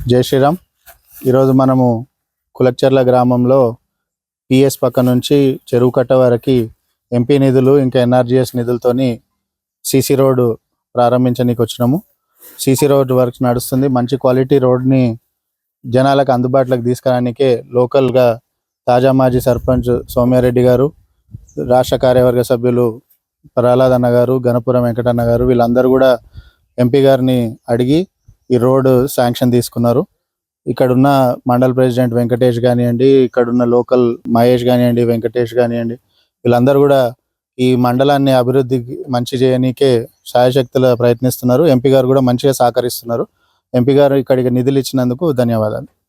జై శ్రీరామ్. ఈరోజు మనము కులక్చర్ల గ్రామంలో పిఎస్ పక్క నుంచి చెరువు కట్ట వరకు ఎంపీ నిధులు ఇంకా ఎన్ఆర్జీఎస్ నిధులతోని సీసీ రోడ్డు ప్రారంభించడానికి వచ్చినాము. సీసీ రోడ్ వర్క్ నడుస్తుంది. మంచి క్వాలిటీ రోడ్ని జనాలకు అందుబాటులోకి తీసుకురానికే లోకల్గా తాజా మాజీ సర్పంచ్ సౌమ్యారెడ్డి గారు, రాష్ట్ర కార్యవర్గ సభ్యులు ప్రహ్లాద్ అన్న గారు, గణపురం వెంకటన్న గారు వీళ్ళందరూ కూడా ఎంపీ గారిని అడిగి ఈ రోడ్డు శాంక్షన్ తీసుకున్నారు. ఇక్కడున్న మండల్ ప్రెసిడెంట్ వెంకటేష్ కానివ్వండి, ఇక్కడున్న లోకల్ మహేష్ కానివ్వండి, వెంకటేష్ కానివ్వండి, వీళ్ళందరూ కూడా ఈ మండలాన్ని అభివృద్ధికి మంచి చేయనీకే శాయశక్తుల ప్రయత్నిస్తున్నారు. ఎంపీ గారు కూడా మంచిగా సహకరిస్తున్నారు. ఎంపీ గారు ఇక్కడికి నిధులు ఇచ్చినందుకు ధన్యవాదాలు.